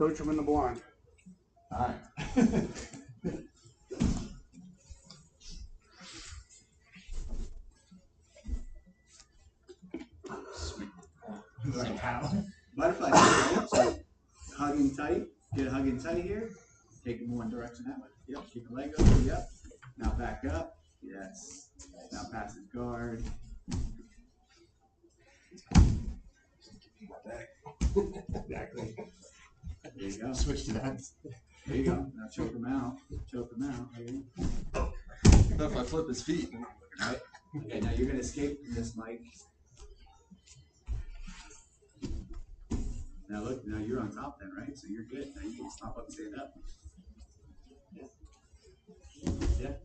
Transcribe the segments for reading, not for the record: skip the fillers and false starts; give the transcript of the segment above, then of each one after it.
Coach him in the blind. All right. Sweet. Like how? Butterfly, right? So hugging tight. Get a hugging tight here. Take it one direction that way. Yep. Keep the leg open. Yep. Now back up. Yes. Now pass his guard. Exactly. There you go. Switch to that. There you go. Now choke him out. Choke him out. What if I flip his feet? Right. Okay, now you're going to escape from this, Mike. Now look, now you're on top then, right? So you're good. Now you can stop up and stand up. Yeah.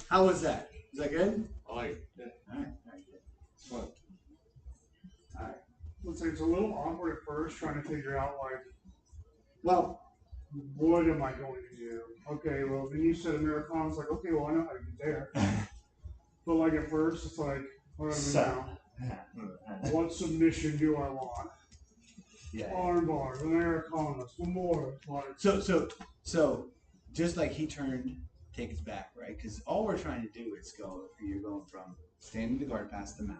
How was that? Is that good? I like it. Yeah. All right. All right, good. It's fun. All right. Let's say it's a little awkward at first, trying to figure out like, Well, what am I going to do? Okay, well then you said Americana. It's like, okay, well I know how to get there. But like at first, it's like, what do I do now? What submission do I want? yeah. Arm bars, Americanas, Memorial. So just like he turned, take his back, right? Because all we're trying to do is you're going from standing the guard past the mount.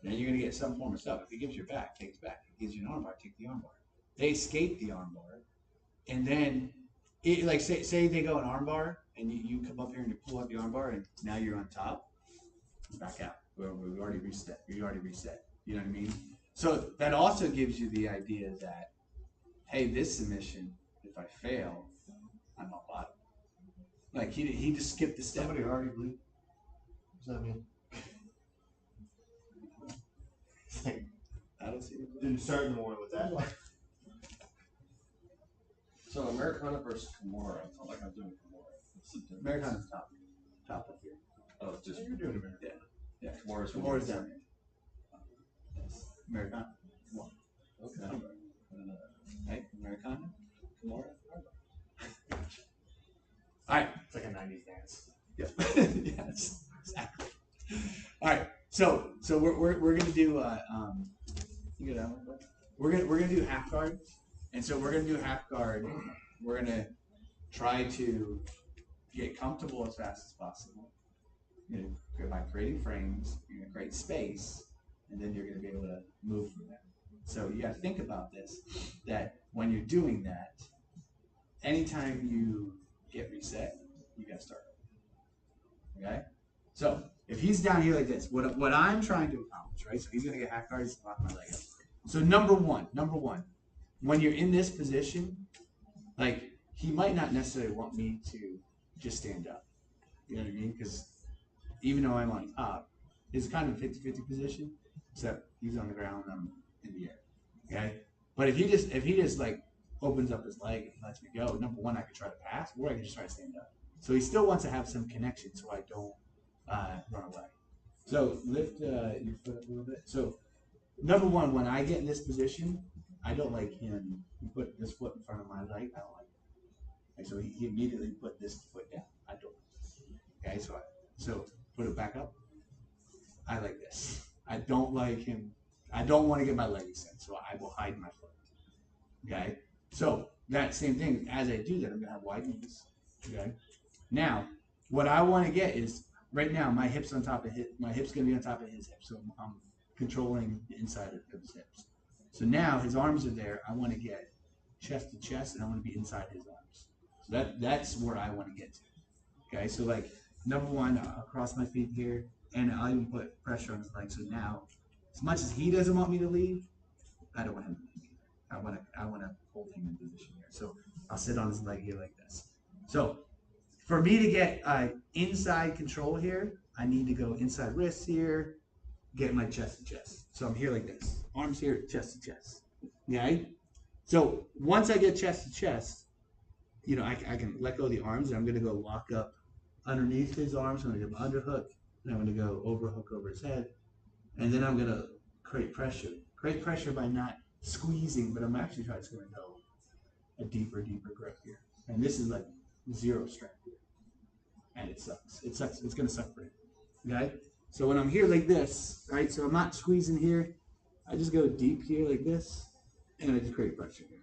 Then you're going to get some form of stuff. If he gives your back, take his back. If he gives you an arm bar, take the arm bar. They escape the arm bar. And then, like say they go an arm bar, and you come up here and you pull up the arm bar, and now you're on top. Back out. We've already reset. You know what I mean? So that also gives you the idea that, hey, this submission, if I fail, I'm on bottom. Like he just skipped the step. Somebody already bleed. What does that mean? I don't see it. Didn't start in the war with that. So Americana versus Kimura. I felt like I was doing Kimura. Americana's top up here. Oh, it's just You're doing American. yeah. Kimura's Kimura's down here. Yes. Americana. Come on. Okay. Right? Americana. Kimura. All right. It's like a 90s dance. Yep. Yes. Exactly. All right. So we're gonna do you get that one? We're gonna do half guard, and so we're gonna do half guard. We're gonna try to get comfortable as fast as possible. You know, by creating frames, you're gonna create space, and then you're gonna be able to move from there. So you gotta think about this. That when you're doing that, anytime you get reset, you gotta start. Okay. So if he's down here like this, what I'm trying to accomplish, right? So he's gonna get half guard, he's lock my leg up. So number one, when you're in this position, like he might not necessarily want me to just stand up. You know what I mean? Because even though I'm on top, it's kind of a 50-50 position, except he's on the ground, I'm in the air. Okay? But if he just like opens up his leg and lets me go, number one, I could try to pass, or I could just try to stand up. So he still wants to have some connection so I don't run away. So lift your foot up a little bit. So number one, when I get in this position, I don't like him. He put this foot in front of my leg. I don't like it. And so he immediately put this foot down. I don't. Okay, so put it back up. I like this. I don't like him. I don't want to get my leg extended, so I will hide my foot. Okay, so that same thing. As I do that, I'm gonna have wide knees. Okay. Now, what I want to get is right now my hip's on top of my hip's gonna be on top of his hip, so I'm controlling the inside of his hips. So now his arms are there. I want to get chest to chest, and I want to be inside his arms. So that's where I want to get to. Okay, so like number one, I'll cross my feet here, and I'll even put pressure on his leg. So now, as much as he doesn't want me to leave, I don't want him to leave either. I want to hold him in position here. So I'll sit on his leg here like this. So for me to get inside control here, I need to go inside wrists here, get my chest to chest. So I'm here like this. Arms here, chest to chest. Okay? So once I get chest to chest, you know, I can let go of the arms, and I'm going to go lock up underneath his arms. I'm going to do an underhook, and I'm going to go overhook over his head. And then I'm going to create pressure. Create pressure by not squeezing, but I'm actually trying to go a deeper grip here. And this is like zero strength here. And it sucks. It sucks. It's going to suck for him. Okay? So when I'm here like this, right, so I'm not squeezing here, I just go deep here like this, and I just create pressure here.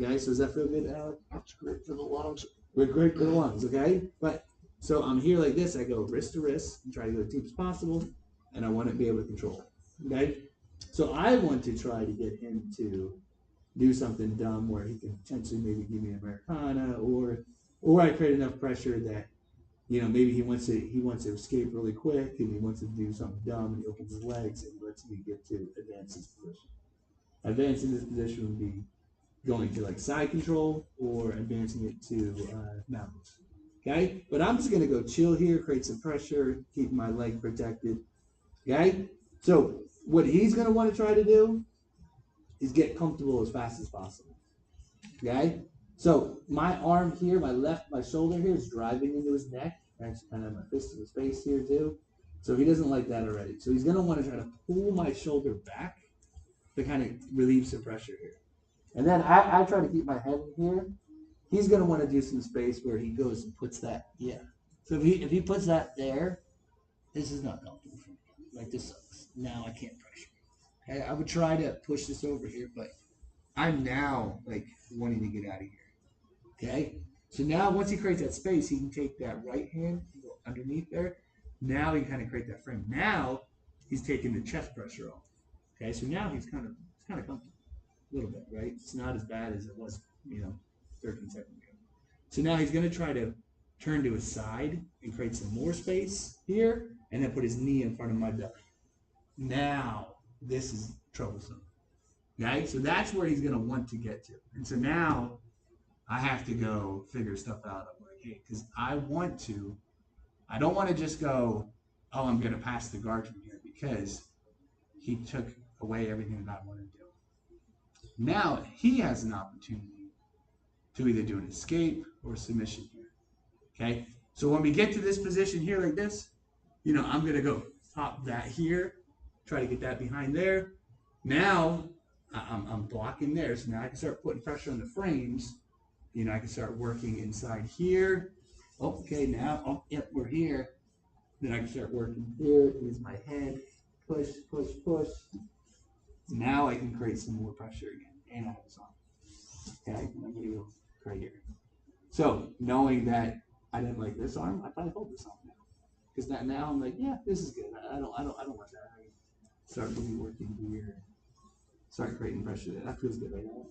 Okay, so does that feel good, Alec? That's great for the lungs. We're great for the lungs, okay? But so I'm here like this. I go wrist to wrist and try to go as deep as possible, and I want to be able to control it. Okay, so I want to try to get him to do something dumb where he can potentially maybe give me an Americana, or I create enough pressure that maybe he wants to escape really quick and he wants to do something dumb and he opens his legs and lets me get to advance his position. Advancing this position would be going to like side control or advancing it to mountains. Okay, but I'm just gonna go chill here, create some pressure, keep my leg protected. Okay, so what he's gonna want to try to do is get comfortable as fast as possible. Okay, so my arm here, my shoulder here is driving into his neck. Actually, kind of my fist in his face here too. So he doesn't like that already. So he's gonna want to try to pull my shoulder back to kind of relieve some pressure here. And then I try to keep my head in here. He's gonna want to do some space where he goes and puts that. Yeah. So if he puts that there, this is not comfortable for me. Like this sucks. Now I can't pressure. Okay, I would try to push this over here, but I'm now like wanting to get out of here. Okay, so now once he creates that space, he can take that right hand underneath there. Now he can kind of create that frame. Now he's taking the chest pressure off. Okay, so now he's kind of comfortable a little bit, right? It's not as bad as it was, 13 seconds ago. So now he's going to try to turn to his side and create some more space here, and then put his knee in front of my belly. Now this is troublesome. Okay, so that's where he's going to want to get to. And so now I have to go figure stuff out. I'm like, hey, because I don't want to just go, oh, I'm going to pass the guard from here because he took away everything that I wanted to do. Now he has an opportunity to either do an escape or submission here. Okay, so when we get to this position here like this, I'm going to go pop that here, try to get that behind there. Now I'm blocking there, so now I can start putting pressure on the frames. I can start working inside here. Okay, now, yep, we're here. Then I can start working here, use my head, push, push, push. Now I can create some more pressure again, and I have this on. Okay, I'm gonna go right here. So, knowing that I didn't like this arm, I probably hold this arm now. Because now I'm like, yeah, this is good. I don't want that. I start really working here. Start creating pressure there. That feels good right now.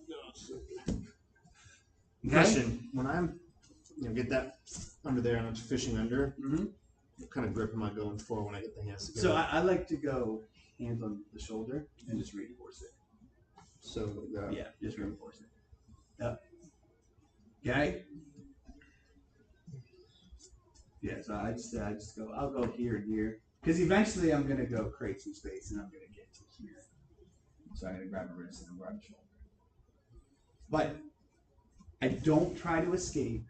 Question: when I'm, get that under there and I'm fishing under, what kind of grip am I going for when I get the hands together? So I like to go hands on the shoulder and just reinforce it. So yeah, just reinforce it. Yep. Okay. Yeah, so I just go. I'll go here and here because eventually I'm gonna go create some space and I'm gonna get to here. So I'm gonna grab my wrist and grab my shoulder. But I don't try to escape.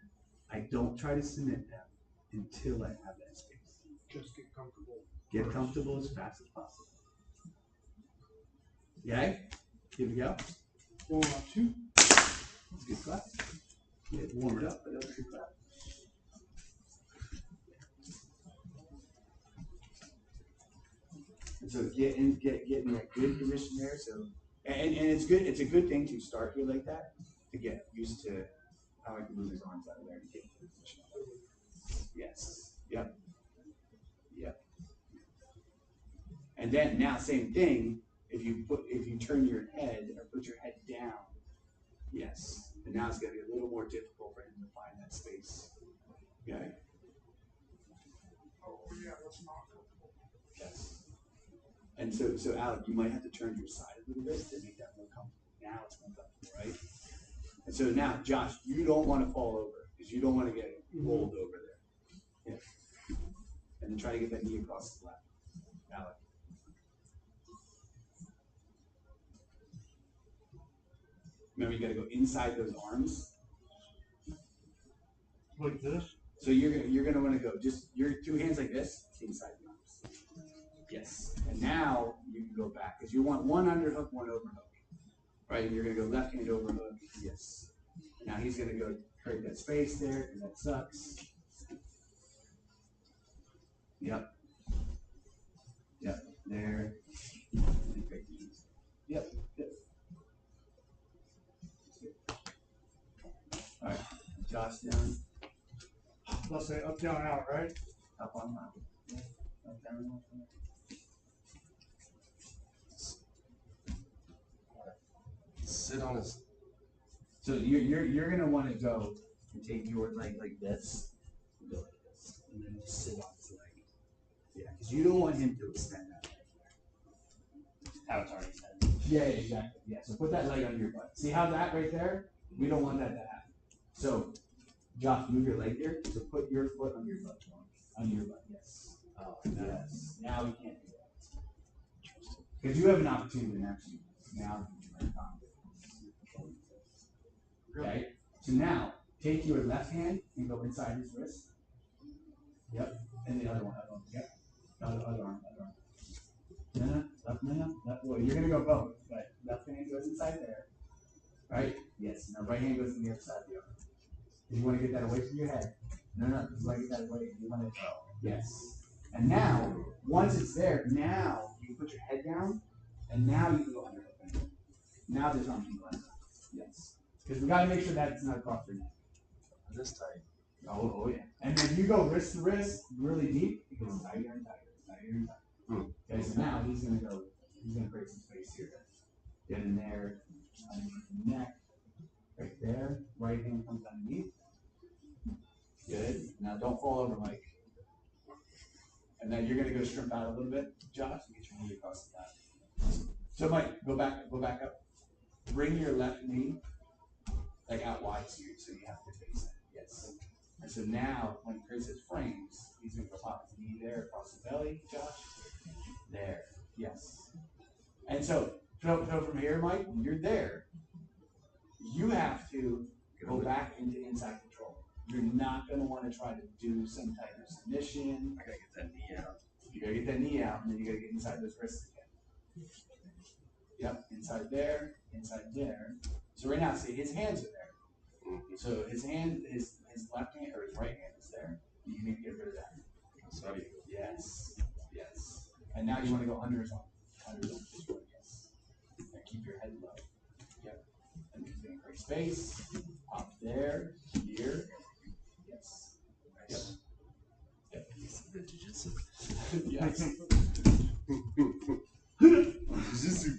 I don't try to submit them until I have that space. Just get comfortable. Get comfortable as fast as possible. Okay? Here we go. 1, 2. That's a good clap. Yeah, warm it up, but that was a good clap. And so get in that good position there. So and it's good. It's a good thing to start here like that to get used to how I can move his arms out of there to get into the position. Yes. Yep. Yep. And then now same thing. If you turn your head or put your head down, yes. And now it's going to be a little more difficult for him to find that space. Okay. Oh yeah, that's not comfortable. Yes. And so Alec, you might have to turn your side a little bit to make that more comfortable. Now it's more comfortable, right? And so now, Josh, you don't want to fall over because you don't want to get rolled over there. Yeah. And then try to get that knee across the lap. Alec. Remember, you got to go inside those arms. Like this? So you're gonna want to go just your two hands like this inside the arms. Yes. And now you can go back because you want one underhook, one overhook. Right? And you're gonna go left hand overhook. Yes. Now he's gonna go create that space there because that sucks. Yep. Yep. There. Yep. Yep. let's say up, down, out, right? Up on out. Yeah. Up, down, up, down. Sit on his. So you're gonna want to go and take your leg like this, go like this, and then just sit on his leg. Yeah, because you don't want him to extend that leg. How it's already said. Yeah, exactly. Yeah. So put that leg under your butt. See how that right there? We don't want that to happen. So, Josh, move your leg here. So put your foot under your butt. Under your butt. Yes. Oh, yes. Now we can't do that. Because you have an opportunity to actually now. Okay, so now take your left hand and go inside his wrist. Yep, and the other one. Yep, other arm. No, left. Well, you're gonna go both, but left hand goes inside there. Right? Yes. Now right hand goes on the other side of the arm. You want to get that away from your head. No. You want to get that away. You want to. Yes. And now, once it's there, now you can put your head down, and now you can go under it. Now this arm can go under. Yes. Because we got to make sure that it's not across your neck. This tight. Oh yeah. And then you go wrist to wrist really deep because it's tighter and tighter. Okay, so now he's gonna create some space here. Get in there, underneath the neck, right there. Right hand comes underneath. Good. Now don't fall over, Mike. And then you're gonna go shrimp out a little bit, Josh, and get your knee across the back. So Mike, go back up. Bring your left knee like out wide so you have to face it. Yes. And so now when he creates his frames, he's gonna go pop his knee there across the belly, Josh. There. Yes. And so from here, Mike, when you're there, you have to go back into inside control. You're not gonna want to try to do some type of submission. I gotta get that knee out. You gotta get that knee out, and then you gotta get inside those wrists again. Yep, inside there. So right now, see, his hands are there. So his left hand or his right hand is there. You need to get rid of that. Sorry. Yes. And now you want to go under his arm. Yes. And keep your head low. Yep. And he's gonna create space. Up there, here. Yes. Yep. MetchenFit Jiu Jitsu. Yes. Jiu-Jitsu.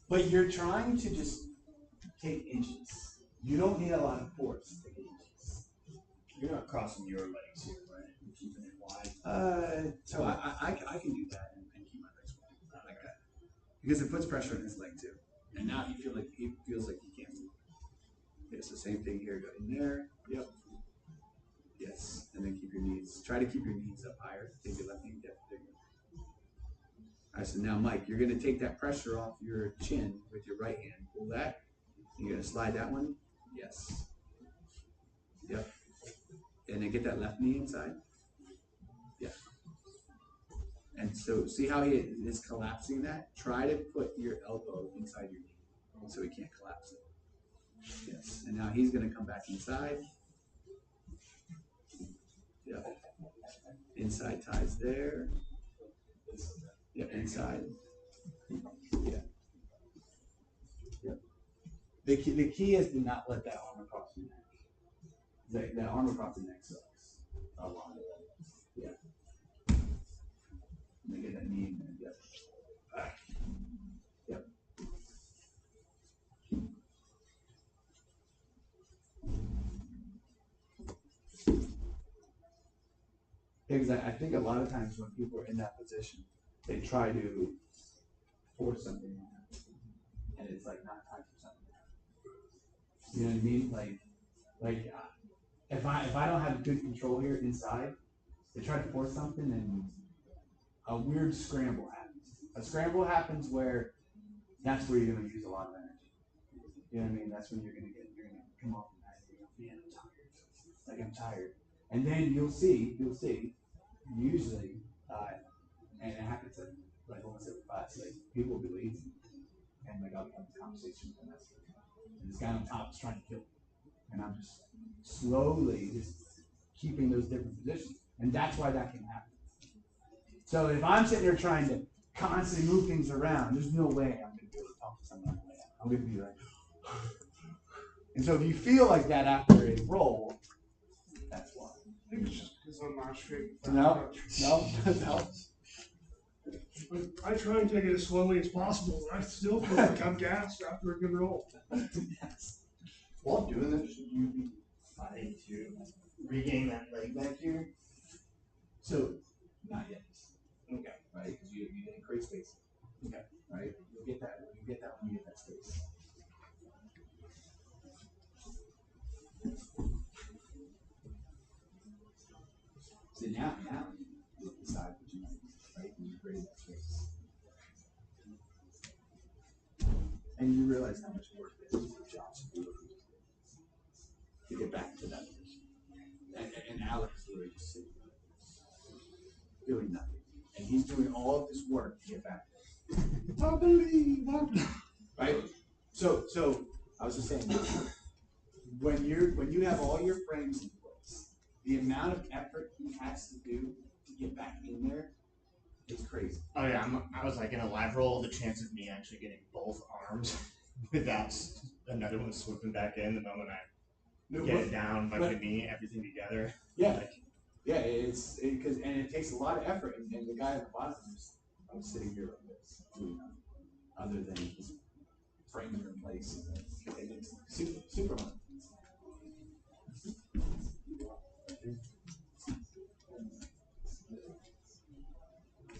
But you're trying to just take inches. You don't need a lot of force to take inches. You're not crossing your legs here, right? You're keeping it wide. So I can do that and keep my legs wide. I like that. Because it puts pressure on his leg too. And now he feels like he can't move. Okay, so same thing here. Go in there. Yep. Yes. And then keep your knees. Try to keep your knees up higher. Take your left knee down. All right, so now, Mike, you're going to take that pressure off your chin with your right hand. Pull that. You're going to slide that one. Yes. Yep. And then get that left knee inside. Yeah. And so see how he is collapsing that? Try to put your elbow inside your knee so he can't collapse it. Yes. And now he's going to come back inside. Yep. Inside ties there. Yep, inside. Yeah. Yep. The key is to not let that arm across your neck. That arm across the neck sucks. A lot. Yeah. And then get that knee in there. Yep. Back. Yep. Because I think a lot of times when people are in that position, they try to force something to happen, and it's like not time for something to happen. You know what I mean? Like if I don't have good control here inside, they try to force something, and a weird scramble happens. A scramble happens where that's where you're going to use a lot of energy. You know what I mean? That's when you're going to come off the mat and go, man, I'm tired. And then you'll see, usually. And it happens like almost every class. Like people will be lazy, and like I'll have a conversation with them, and this guy on top is trying to kill me, and I'm just slowly just keeping those different positions, and that's why that can happen. So if I'm sitting there trying to constantly move things around, there's no way I'm going to be able to talk to someone like that. I'm going to be like, and so if you feel like that after a roll, think it's just because I'm not straight. No. But I try and take it as slowly as possible, but I still feel like I'm gassed after a good roll. Yes. While doing this, should you be fighting to regain that leg back here? So, not yet. Okay. Right? Because you didn't create space. Okay. Right? You'll get that when you get that space. So now you decide what you want, right? And you create that space. And you realize how much work it is for Josh to get back to that position. And Alex is literally just sitting there, doing nothing. And he's doing all of this work to get back there. I believe. Right? So I was just saying, when you have all your frames in place, the amount of effort he has to do to get back in there is crazy. Oh yeah, I was like in a live roll, the chance of me actually getting both arms without another one swooping back in the moment I get it down, like the knee, everything together. Yeah, it's because it takes a lot of effort, and the guy at the bottom is I'm sitting here like this, other than his frames are in place. And it's super hard.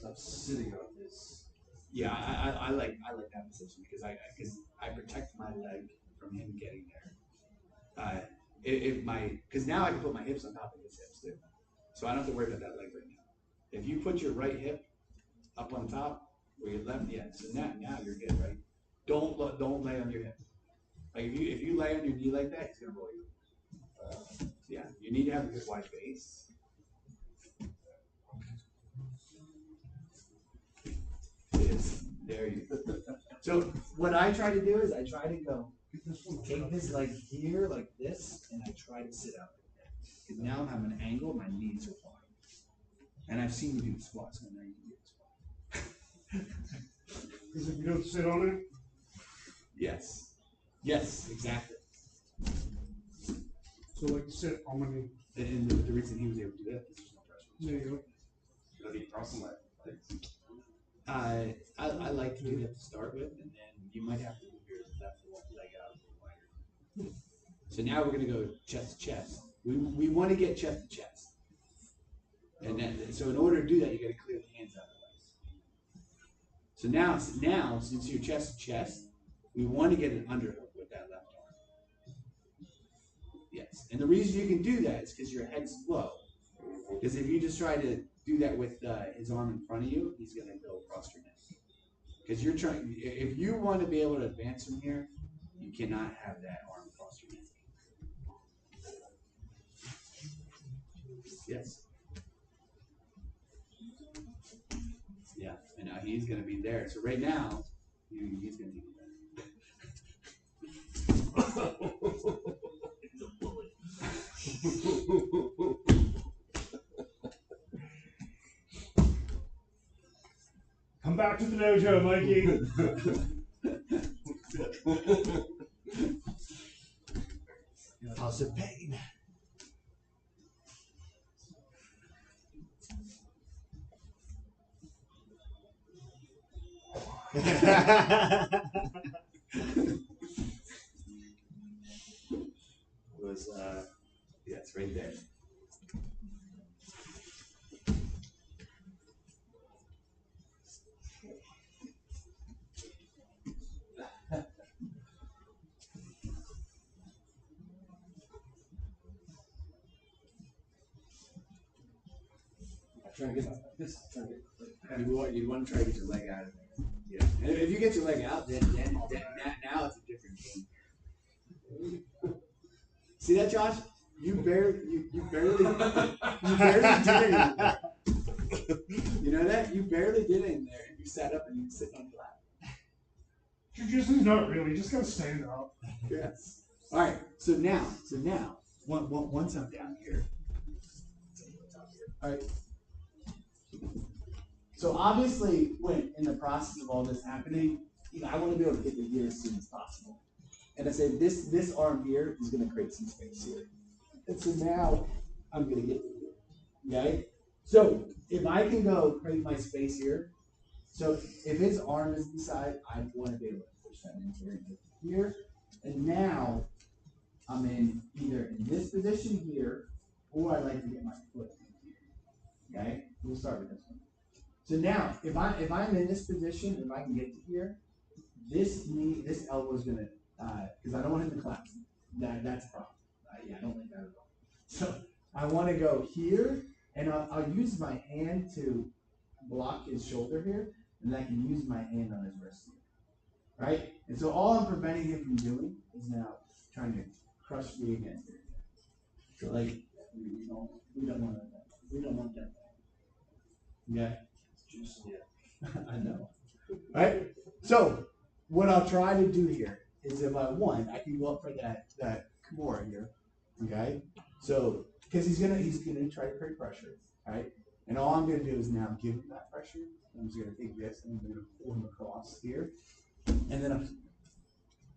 I'm sitting on this. Yeah, I like that position because I protect my leg from him getting there. Because now I can put my hips on top of his hips too, so I don't have to worry about that leg right now. If you put your right hip up on top or your left, so now you're good, right? Don't lay on your hip. Like if you lay on your knee like that, he's gonna roll you. Yeah, you need to have a good wide base. There you go. So what I try to do is I try to go take this leg here like this, and I try to sit up. Because now I'm having an angle, my knees are wide. And I've seen you do squats, so now you can do squats. Because if you don't sit on it. Yes, exactly. So like sit on my knee. And the reason he was able to do that is there's no pressure. There you Does he cross my legs? I like to do that to start with, and then you might have to move your left leg out a little wider. So now we're going to go chest to chest. We want to get chest to chest. And then, so in order to do that, you got to clear the hands out of the way. So now, since you're chest to chest, we want to get an underhook with that left arm. Yes. And the reason you can do that is because your head's low. Because if you just try to do that with his arm in front of you, he's going to go across your neck. Because you're trying, if you want to be able to advance from here, you cannot have that arm across your neck. Yes. Yeah, and now he's going to be there. So right now, he's going to be there. He's a bully. Come back to the dojo, Mikey. Cause of pain. Was yeah, it's right there. Trying to get this. You want to try to get your leg out of there. Yeah. And if you get your leg out, then now it's a different game. See that, Josh? You barely did anything there. You know that? You barely did anything there, and you sat up and you sit on your lap. Jiu-jitsu's not really. You just gotta stand up. Yes. All right. So now, once I'm down here. All right. So obviously, when in the process of all this happening, I want to be able to get the gear as soon as possible. And I said, this arm here is going to create some space here. And so now I'm going to get the gear. Okay? So if I can go create my space here, so if his arm is inside, I want to be able to push that in here. And now I'm in either in this position here, or I like to get my foot in here. Okay? We'll start with this one. So now, if I'm in this position, if I can get to here, this elbow is gonna, because I don't want him to collapse. That's a problem. Yeah, I don't like that at all. So I want to go here, and I'll use my hand to block his shoulder here, and then I can use my hand on his wrist here, right? And so all I'm preventing him from doing is now trying to crush me again here. So like, we don't want that. We don't want that. Yeah. I know. Right? So what I'll try to do here is if I want, I can go up for that Kimura here. Okay? So because he's gonna try to create pressure, right? And all I'm gonna do is now give him that pressure. I'm just gonna take this and I'm gonna pull him across here. And then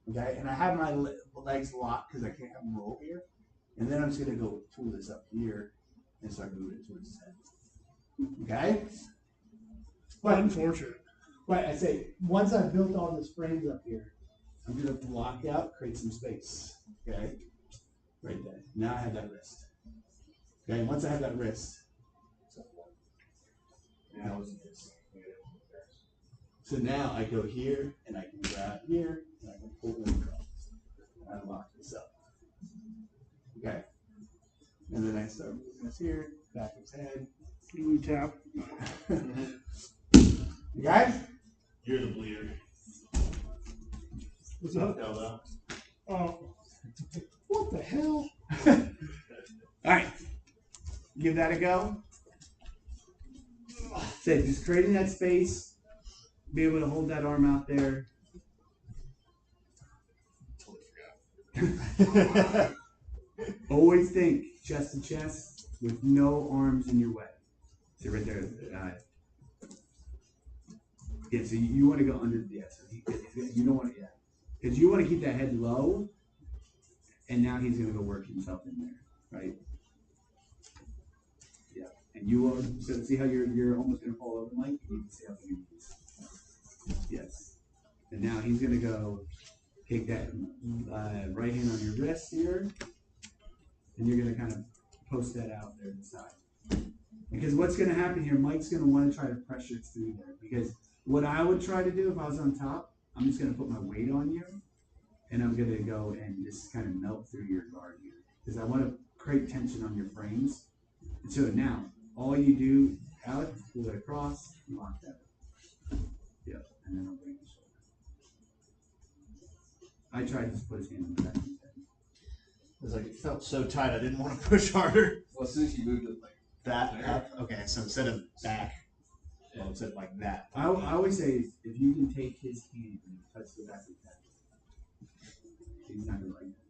okay, and I have my legs locked because I can't have them roll here. And then I'm just gonna go pull this up here and start moving it towards his head. Okay? But unfortunate. But I say, once I've built all this frames up here, I'm going to block out, create some space. Okay? Right there. Now I have that wrist. Okay, once I have that wrist. So now I go here, and I can grab here, and I can pull them across. And I lock this up. Okay? And then I start moving this here, back of his head. You tap. You guys? You're the bleeder. What's up? No. Oh. What the hell? All right. Give that a go. So just creating that space, be able to hold that arm out there. Always think chest to chest with no arms in your way. So right there. Yeah, so you want to go under the so you don't want to, because you want to keep that head low, and now he's going to go work himself in there, right? Yeah, and you will. So see how you're almost going to fall over, Mike. You can see how he is. Yes, and now he's going to go take that right hand on your wrist here, and you're going to kind of post that out there to the side. Because what's going to happen here, Mike's going to want to try to pressure through there. Because what I would try to do if I was on top, I'm just going to put my weight on you, and I'm going to go and just kind of melt through your guard here. Because I want to create tension on your frames. And so now, all you do, Alex, pull it across, lock that up. Yep, and then I'll bring the shoulder. I tried to put his hand in the back of his head. It was like it felt so tight, I didn't want to push harder. Well, as soon as you moved it like That up? Okay, so instead of back, well, instead of like that. I always say, if you can take his hand and touch the back of his head, he's not going to like that.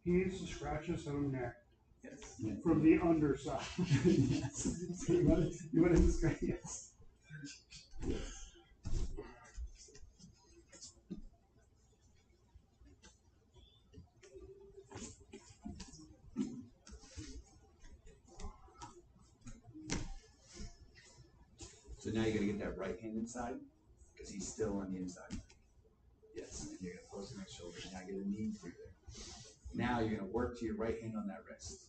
He needs to scratch his own neck Yes. from the underside. Yes. So you want to scratch? Yes. Yes. So now you're going to get that right hand inside because he's still on the inside. Yes, and you're going to post the next shoulder. Now get a knee through there. Now you're going to work to your right hand on that wrist.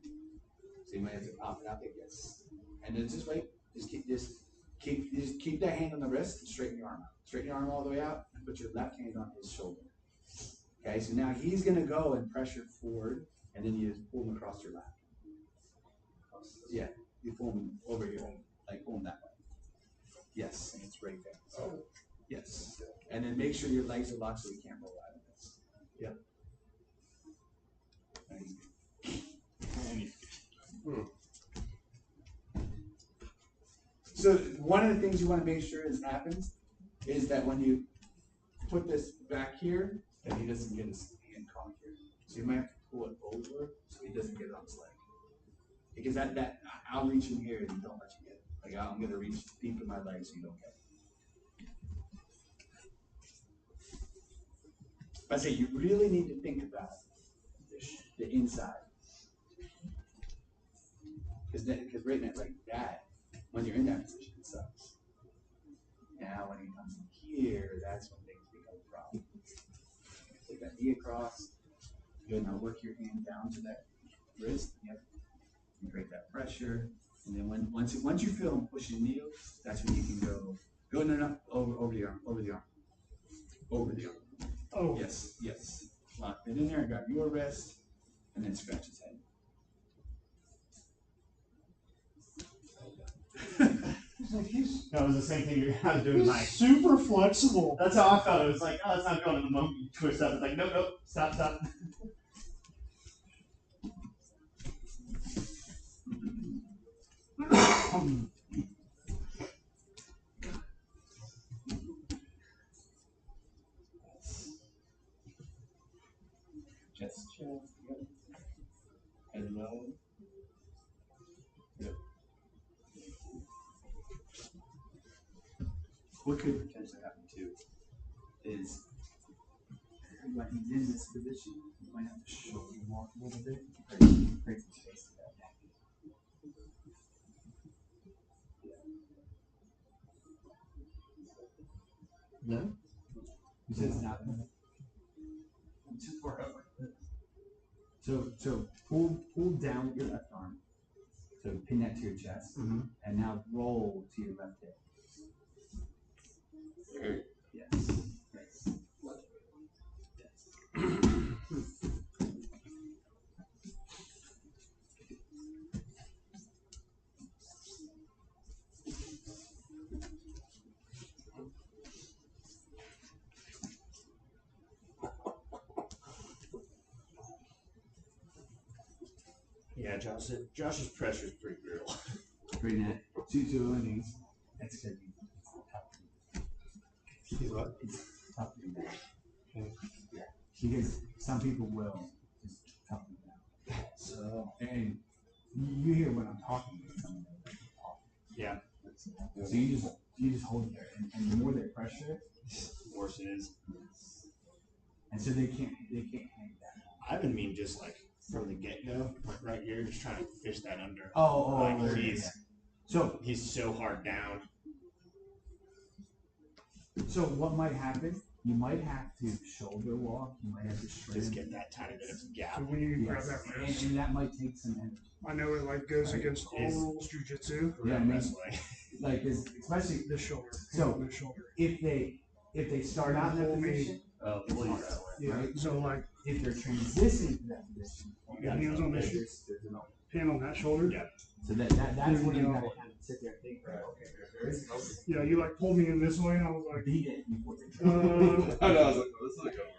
So you might have to pop it out there. Yes. And then just wait. Just keep that hand on the wrist and straighten your arm out. Straighten your arm all the way out and put your left hand on his shoulder. Okay, so now he's going to go and pressure forward, and then you just pull him across your lap. Yeah, you pull him over here, like pull him that way. Yes, and it's right there. So, yes. And then make sure your legs are locked so you can't roll out of this. Yep. So one of the things you want to make sure happens is that when you put this back here, that he doesn't get his hand caught here. So you might have to pull it over so he doesn't get it on his leg. Because that I'll reach in here and don't let you get it. Like I'm gonna reach deep in my leg so you don't get it. But I say you really need to think about the inside. Because right now, like that, when you're in that position, it sucks. Now when he comes in here, that's when things become a problem. Take that knee across. Good. Now work your hand down to that wrist. Yep. And create that pressure. And then once you feel him pushing the knee, that's when you can go no over the arm, over the arm. Over the arm. Oh yes. Lock it in there and grab your wrist and then scratch his head. That was the same thing I was doing. Mike. Super flexible. That's how I felt. It was like, oh, it's not going. And the moment you twist up, it's like, nope, stop. Chest. Yep. Head low. Yep. What could potentially happen too is when he's in this position, you might have to shoulder walk a little bit, create some space to that. No? You said stop. I'm too far over. So pull down with your left arm. So pin that to your chest, and now roll to your left hip. Yes. Yes. Yeah, Josh's pressure is pretty brutal. Pretty net. Two innings. That's good. He's what? It's tough to do that. Yeah. Because some people will just toughen it down. So, and you hear what I'm talking about. Yeah. So you just hold it there, and the more they pressure it, the worse it is. And so they can't hang that. I even mean just like from the get-go, like right here, just trying to fish that under. Oh, So he's so hard down. So what might happen? You might have to shoulder walk. You might have to straighten. Just get that tiny bit of gap. So when you grab that wrist, and that might take some energy. I know it like goes against all rules jiu-jitsu. Yeah, like especially the shoulder. So the shoulder. If they start out in that position, Right? So like if they're transitioning to that position, you got hands on this there's an pin on that shoulder. Yeah. So that's when you gotta kind of sit there and think, okay, yeah, you like pulled me in this way, and I was like, beat it before they I know, I was like, oh, this isn't gonna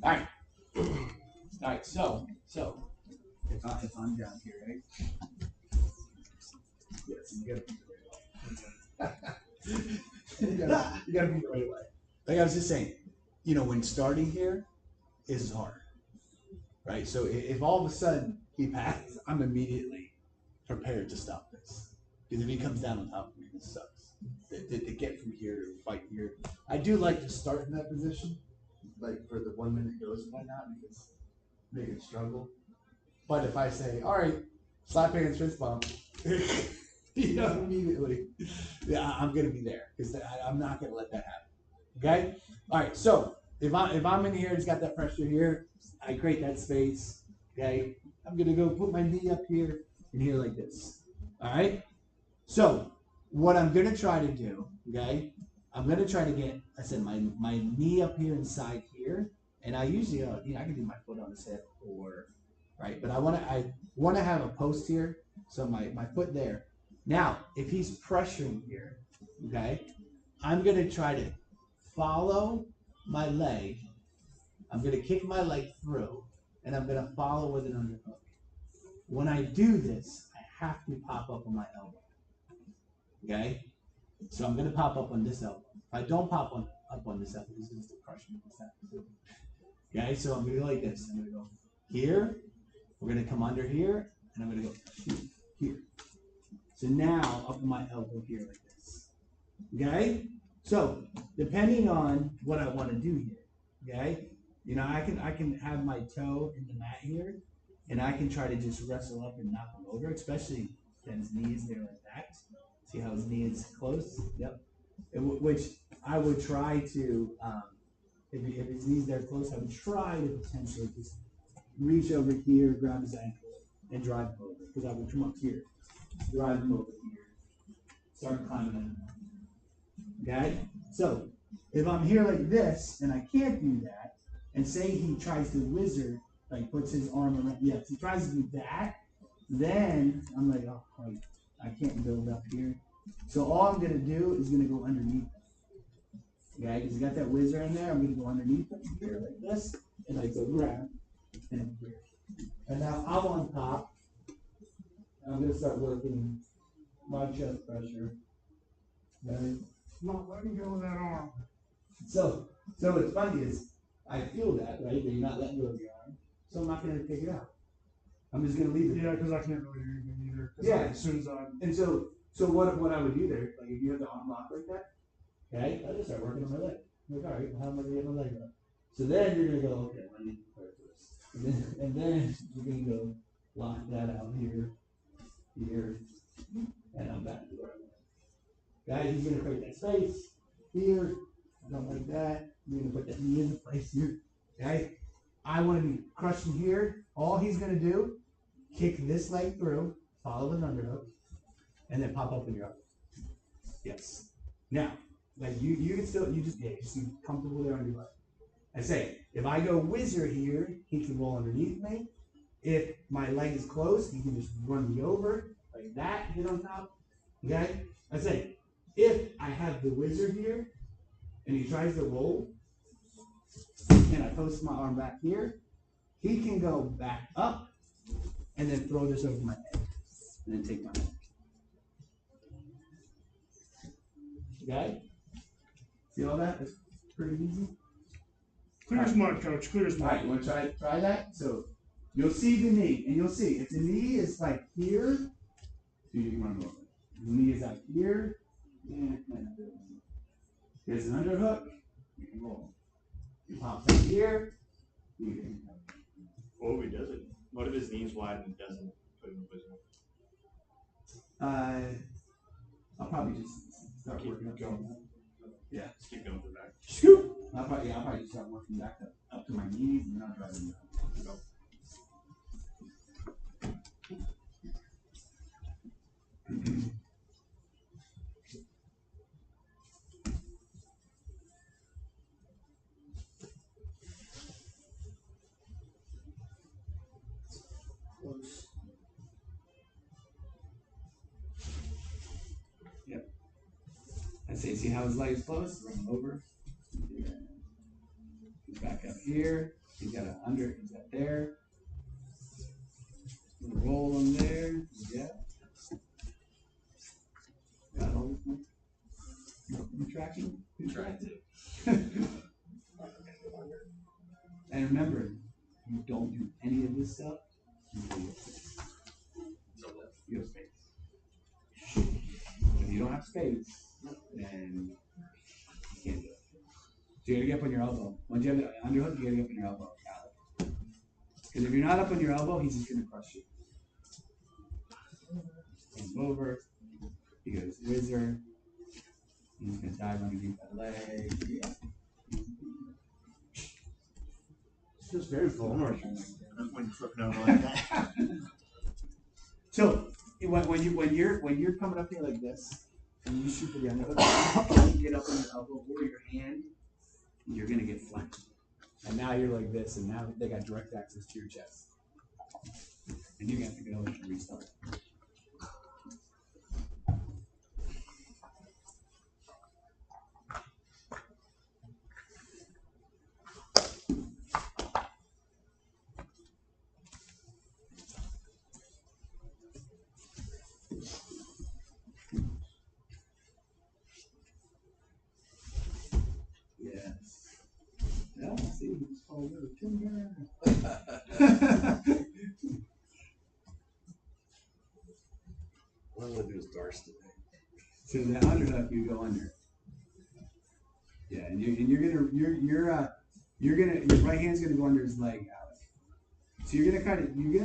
work. All right. So if I'm down here, right? Yes, you gotta beat the right way. you gotta beat the right way. Like I was just saying, when starting here is hard, right? So if all of a sudden he passes, I'm immediately prepared to stop this. Because if he comes down on top of me, this sucks. To get from here to fight here, I do like to start in that position, like for the 1 minute goes and whatnot, because make it struggle. But if I say, all right, slap hands, fist bump, immediately, yeah, I'm gonna be there because I'm not gonna let that happen. Okay. All right. So if I'm in here, it's got that pressure here. I create that space. Okay. I'm gonna go put my knee up here and here like this. All right. So what I'm gonna try to do, okay, I'm gonna try to get, I said my knee up here inside here, and I usually, I can do my foot on his hip or, right, but I want to have a post here, so my foot there. Now, if he's pressuring here, okay, I'm gonna try to follow my leg. I'm gonna kick my leg through, and I'm gonna follow with an underhook. When I do this, I have to pop up on my elbow. Okay? So I'm going to pop up on this elbow. If I don't pop up on this elbow, this is still crushing me. Okay? So I'm going to go like this. I'm going to go here. We're going to come under here. And I'm going to go here. So now up on my elbow here like this. Okay? So depending on what I want to do here. Okay? I can have my toe in the mat here. and I can try to just wrestle up and knock him over, especially Ken's knees there like that. See how his knee is close? Yep. Which I would try to, if his knees there close, I would try to potentially just reach over here, grab his ankle, and drive him over. Because I would come up here, drive him over here, start climbing up. Okay? So, if I'm here like this, and I can't do that, and say he tries to whizzer, like puts his arm around, yes, he tries to do that, then I'm like, oh, I can't build up here. So all I'm going to do is going to go underneath him. Okay, because you got that whizzer in there, I'm going to go underneath him here like this, and I go grab, and here. And now I'm on top, and I'm going to start working my chest pressure. Okay? Not letting go of that arm. So what's funny is, I feel that, right, that you're not letting go of your arm, so I'm not going to take it out. I'm just going to leave it. Yeah, because I can't really do anything either. Yeah. As soon as I'm. And so what I would do there, like if you have the arm locked like that, okay, I just start working on my leg. I'm like, all right, how am I going to get my leg up? So then you're going to go, okay, I need to prepare for this. And then you're going to go lock that out here, and I'm back to where I was. Guys, he's going to create that space here, something like that. You're going to put that knee into place here, okay? I want to be crushing here. All he's going to do, kick this leg through, follow an underhook, and then pop up in your elbow. Yes. Now, like you can still, you just be comfortable there on your butt. I say, if I go whizzer here, he can roll underneath me. If my leg is close, he can just run me over like that, get on top. Okay? I say, if I have the whizzer here, and he tries to roll, and I post my arm back here, he can go back up, and then throw this over my head, and then take my head. Okay? See all that? It's pretty easy. Clear as mud, coach. Clear as mud. All right, you want to try that? So you'll see the knee, and you'll see if the knee is like here, so you can run over. The knee is out here, and there's an underhook. You can roll. You pop out here. You can. What if he doesn't? What if his knee's wide and doesn't put him in position? I'll probably just start working up going. Yeah. Just keep going to the back. Scoop. I'll probably just start working back up to my knees, and then I'll drive them down. Close. Yep. I see how his leg is close? Run him over. Yeah. He's back up here. He's got he's got there. Roll him there. Yeah. Got all this one. You tracking? You tracking? And remember, you don't do any of this stuff. You have space. If you don't have space, then you can't do it. So you gotta get up on your elbow. Once you have the underhook, you gotta get up on your elbow. Because if you're not up on your elbow, he's just gonna crush you. Comes over. He goes whizzer. He's gonna dive underneath that leg. Yeah. It's just very vulnerable when you're flipping over like that. So when you're coming up here like this, and you shoot for the underhook, you get up on your elbow or your hand, you're gonna get flanked. And now you're like this, and now they got direct access to your chest, and you're gonna have to go and restart. Yeah, see, he's called over timber. What I'm gonna do is Darce today. So the underhook, you go under. Yeah, and your right hand's gonna go under his leg, Alex. So you're gonna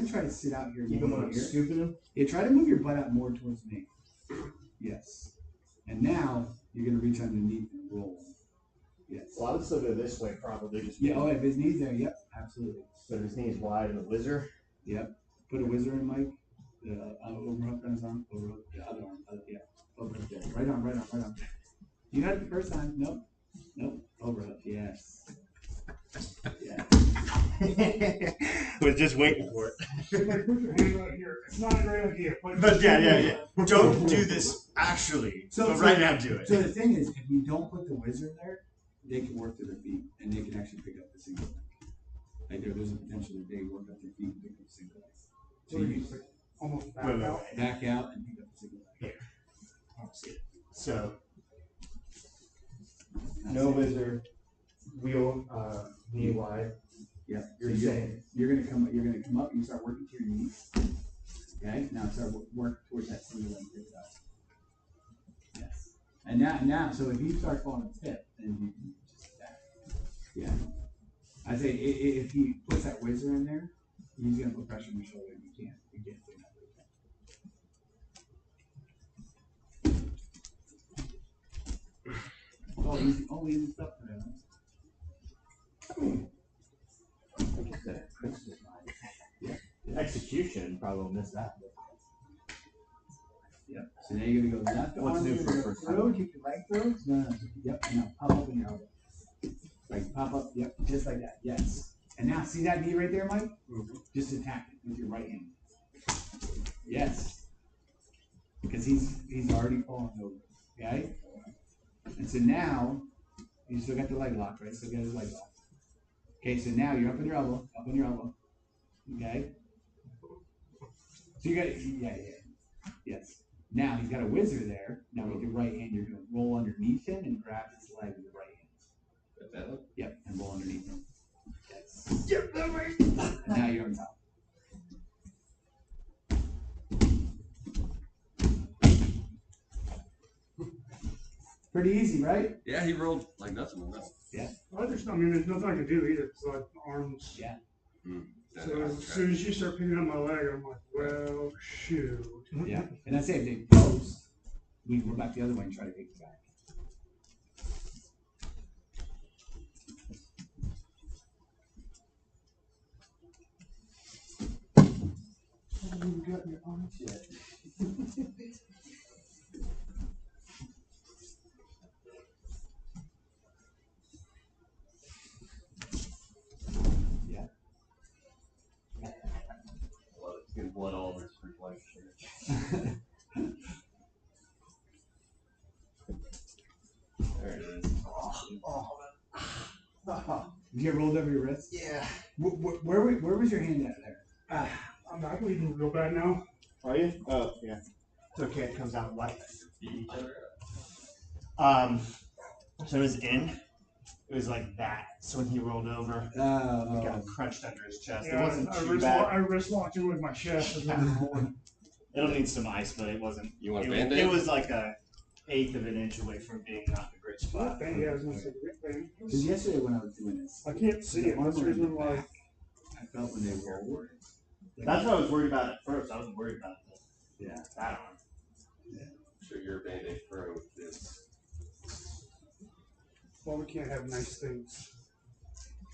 try to sit out here. Even when I'm here. scooping him? Yeah, try to move your butt out more towards me. Yes. And now you're gonna reach underneath and roll. Yes. Well, I would still go this way probably. Just Yeah. Oh, if his knees there, yep, absolutely. But his knees wide and the whizzer. Yep. Put a whizzer in, Mike. Overhook on his arm. Overhook. The other arm. Yeah. Overhook there. Right arm. You had it the first time. Nope. Overhook. Yes. Yeah. Was just waiting for it. Put your hand right here. It's not a great idea. But yeah. Don't do this actually. So right now do it. So the thing is, if you don't put the whizzer there, they can work to their feet and they can actually pick up the single leg. Like there's a potential that they work up their feet and pick up the single leg. So you just like almost back out. Back out and pick up the single leg. Here. I don't see it. So no whizzer, wheel knee wide. Yeah. You're saying you're gonna come up and you start working to your knees. Okay? Now start work towards that single leg pick up. Yes. And now so if you start falling a tip, then you just back. Yeah. I say if he puts that whizzer in there, he's gonna put pressure on your shoulder and you can't do that. Oh, easy stuff for him. Execution probably will miss that. Yep. So now you're gonna go left What's arm new to for the the first throw, keep your leg through. No. Yep. Now pop up in your elbow. Like pop up. Yep. Just like that. Yes. And now see that knee right there, Mike? Mm-hmm. Just attack it with your right hand. Yes. Because he's already fallen over. Okay. And so now you still got the leg lock, right? Still got his leg lock. Okay. So now you're up in your elbow. Okay. So you got yeah. Yes. Now he's got a whizzer there. Now with your right hand, you're going to roll underneath him and grab his leg with your right hand. That one? Yep, and roll underneath him. Yes. Yep, that way. And now you're on top. Pretty easy, right? Yeah, he rolled like nothing on that one. Yeah. Well, there's nothing I can do either. It's like arms. Yeah. So as soon as you start picking up my leg, I'm like, well, shoot. Yeah. And I say if they post, we can go back the other way and try to take it back. I haven't even gotten your arms yet. Getting blood all over his freak white shirt. There it is. Did you get rolled over your wrist? Yeah. Where was your hand at there? I'm not bleeding real bad now. Are you? Oh, yeah. It's okay. It comes out white. So it was in. It was like that. So when he rolled over, it got crunched under his chest. Yeah, it wasn't too bad. I wrist locked him with my chest. It'll need some ice, but it wasn't. You want a It Band-Aid? was like a eighth of an inch away from being not in a great spot. Yeah, I was gonna say grip band. Because yesterday when I was doing this, I can't see it. That's the reason why. I felt when they rolled. That's what I was worried about at first. I wasn't worried about Yeah. that arm. I'm sure your Band-Aid Pro is. Well, we can't have nice things.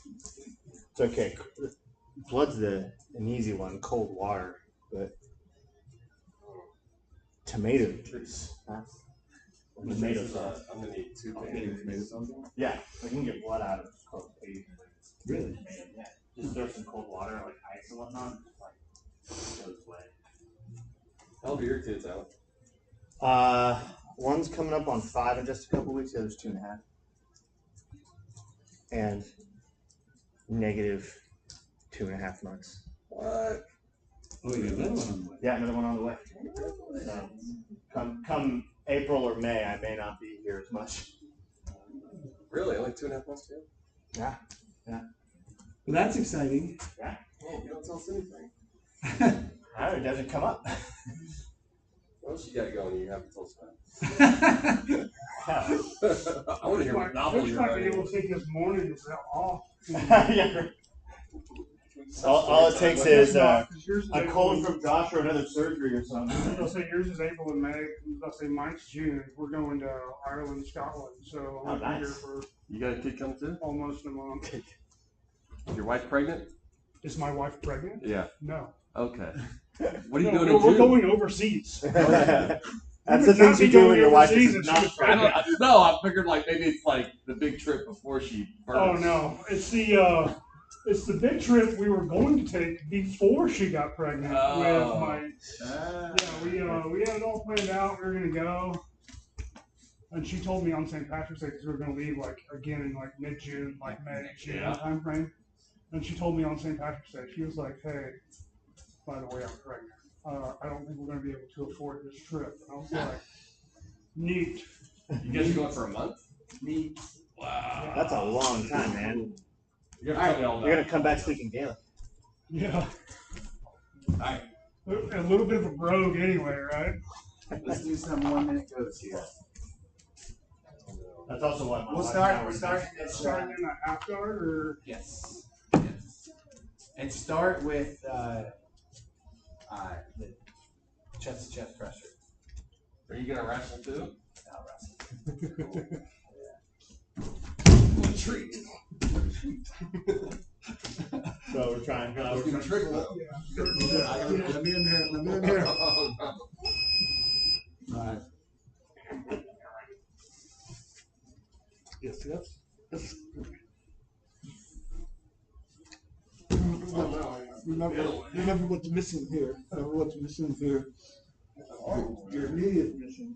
It's okay. Blood's an easy one, cold water, but tomato juice. Tomato sauce. I'm gonna need 2 Getting Band-Aids. tomato sauce on? Yeah, I can get blood out of cold food. Really? Yeah, just throw some cold water, like ice and whatnot, just like goes away. How old are your kids out? One's coming up on 5 in just a couple weeks. The other's 2.5. And negative 2.5 months. What? Oh, you got another one on the way. Yeah, another one on the way. So, come April or May, I may not be here as much. Really? Only 2.5 months too? Yeah. Well, that's exciting. Yeah. Oh, you don't tell us anything. It doesn't come up. What else you got going you haven't told us about? Yeah. I want to hear what novel Coach you're might be writing. able to take this morning off. Yeah. All it takes is a Yours is cold April from Josh or another surgery or something. and- I'll say yours is April and May. I'll say mine's June. We're going to Ireland, Scotland. So Oh, we'll be here nice. for You got a kid coming too? almost a month. Is your wife pregnant? Is my wife pregnant? Yeah. No. Okay. What are you No, doing no, in we're June? going overseas. That's would the things not be you do when going your wife overseas is if she not was pregnant. No, I figured like maybe it's like the big trip before she births. Oh no, it's the big trip we were going to take before she got pregnant Oh. with my. Yeah, we had it all planned out. We were gonna go, and she told me on St. Patrick's Day because we were gonna leave like again in like mid-June, like May, June Yeah. time frame. And she told me on St. Patrick's Day, she was like, "Hey, by the way, I'm pregnant. I don't think we're gonna be able to afford this trip." And I was like, "Neat." You guys are going for a month? Neat. Wow. That's a long time, man. You're gonna tell me all You're that. gonna come back speaking Gaelic. Yeah. Alright, A little bit of a brogue anyway, right? let's do some 1 minute goats here. That's also why my We're wife starting and I this, Starting in a half guard or yes. Yes. And start with, the chest to chest pressure. Are you gonna wrestle too? Now wrestle. What a treat. So we're trying. I was gonna trick though. Let me in here, let me in here. Oh, no. Alright. yes, yes. Remember what's missing here. Remember what's missing here. Your immediate missing.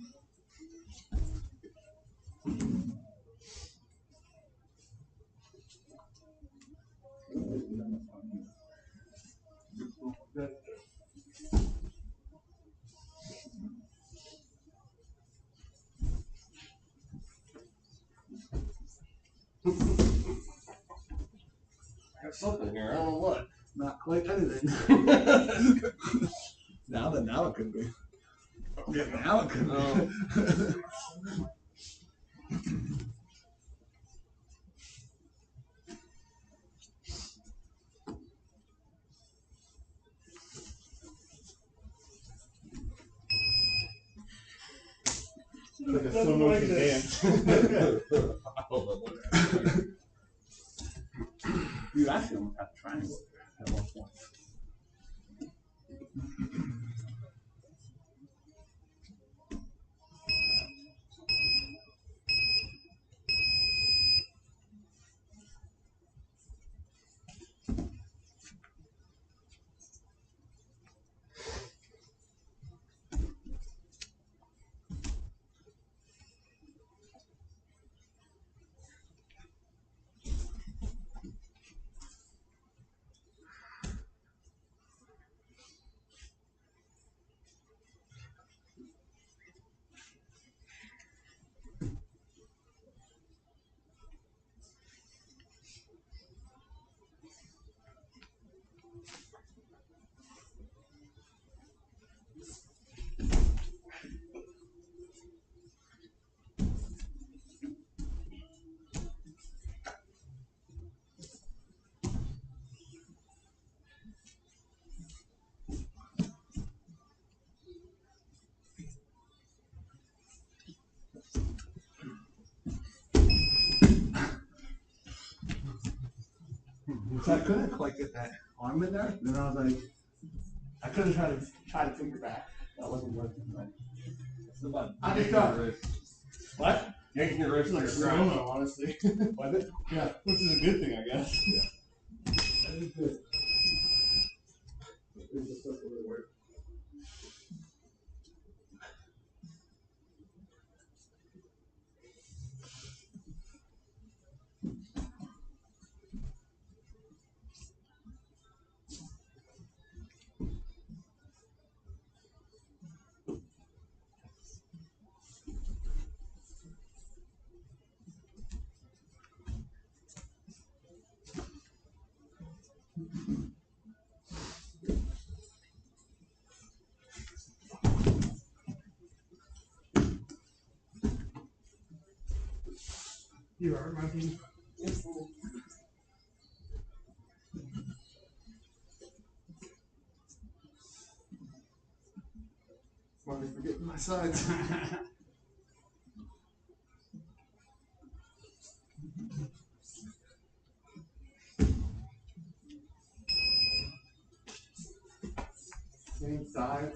Got something here. I don't know what. Not quite anything. Now it could be. Yeah, now it could be. Like a slow motion dance. I don't know what happened. You actually don't have to triangle at one point. So I couldn't quite get that arm in there. Then I was like, I couldn't try to figure back. That wasn't working. Right? It's about I just yanking thought- your wrist. What? Yanking your wrist like a I don't know, honestly. Was it? Yeah. Which is a good thing, I guess. That is good. You are, Matthew. sides. Same side.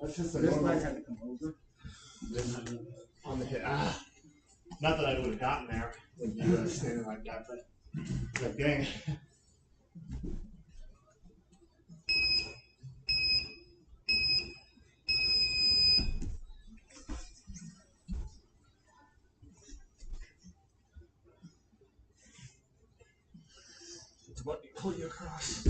That's just a This normal. leg had to come over. On the hip. Not that I would have gotten there with you standing like that, but like dang. It's what you pull you across.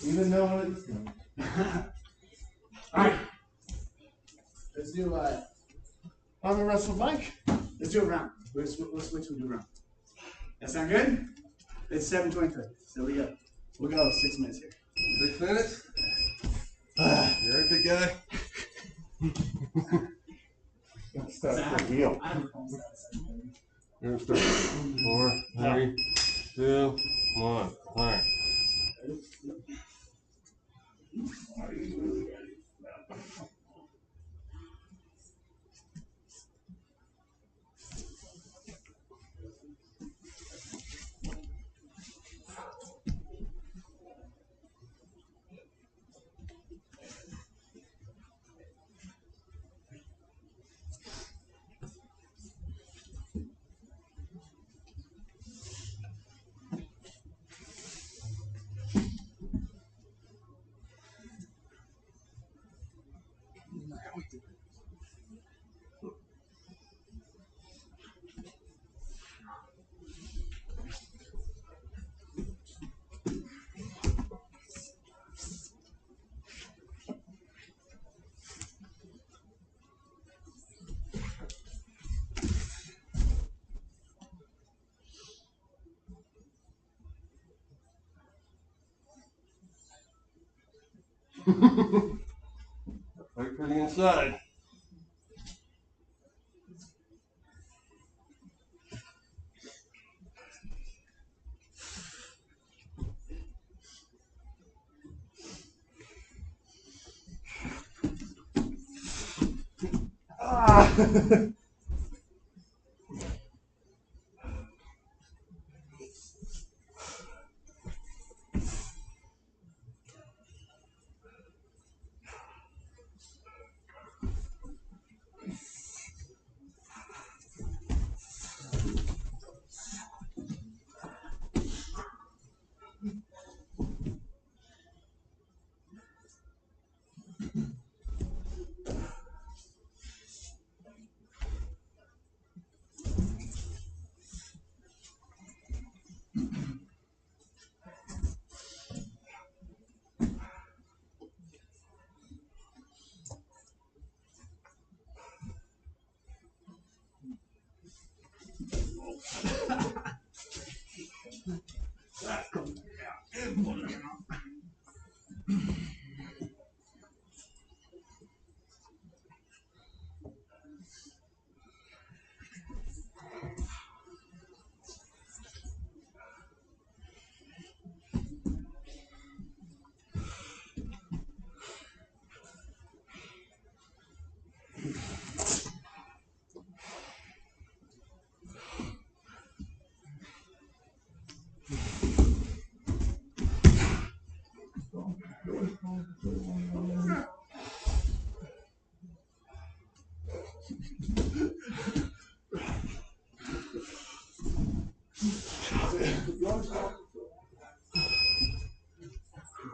Even knowing it's coming. Alright. Let's do I'm gonna wrestle Mike. let's do a round. We'll switch and do a round. That sound good? It's 7:23. So we'll go 6 minutes here. 6 minutes? You're a big guy. That's the deal. I don't know. You're gonna start. 4, 3, 2, 1. Alright. Right for the inside.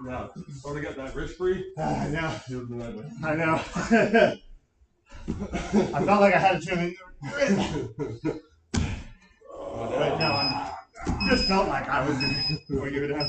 Yeah. Already got that wrist free. I know. It would have been ugly. I know. I felt like I had to turn it. But no, I just felt like I was going to give it up.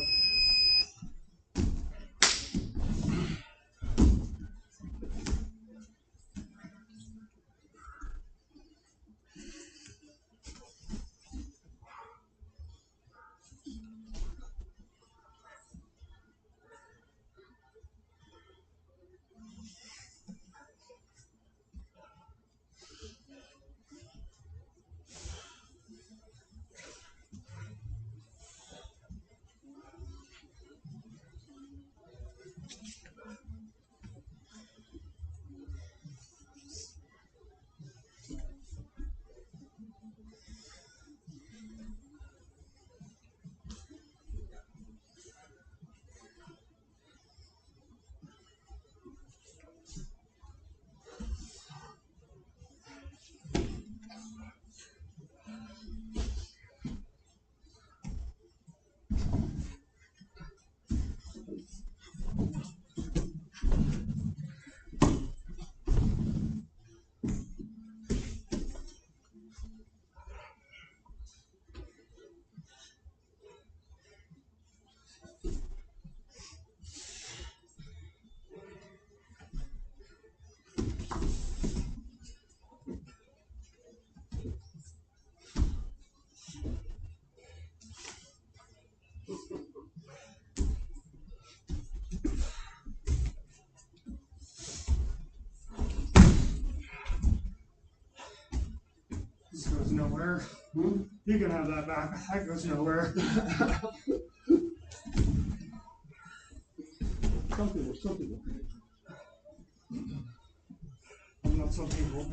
This goes nowhere. You can have that back. That goes nowhere. Some people. I'm not some people.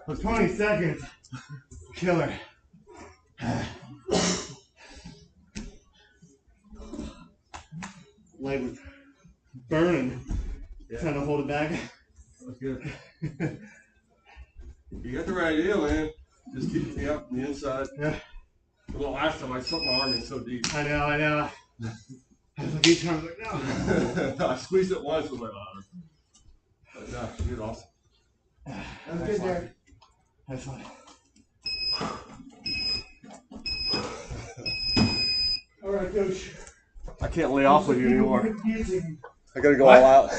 For 20 seconds, killer. Leg was burning. Yeah. Trying to hold it back. That's good. You got the right idea, man. Just keep me up from the inside. Yeah. Well, last time I stuck my arm in so deep. I know. I was like each time, I was like, no. I squeezed it once, I was like, oh. But no, you did awesome. That was good there. That's fun. All right, Coach. I can't lay off with you anymore. Confusing. I gotta go What? all out.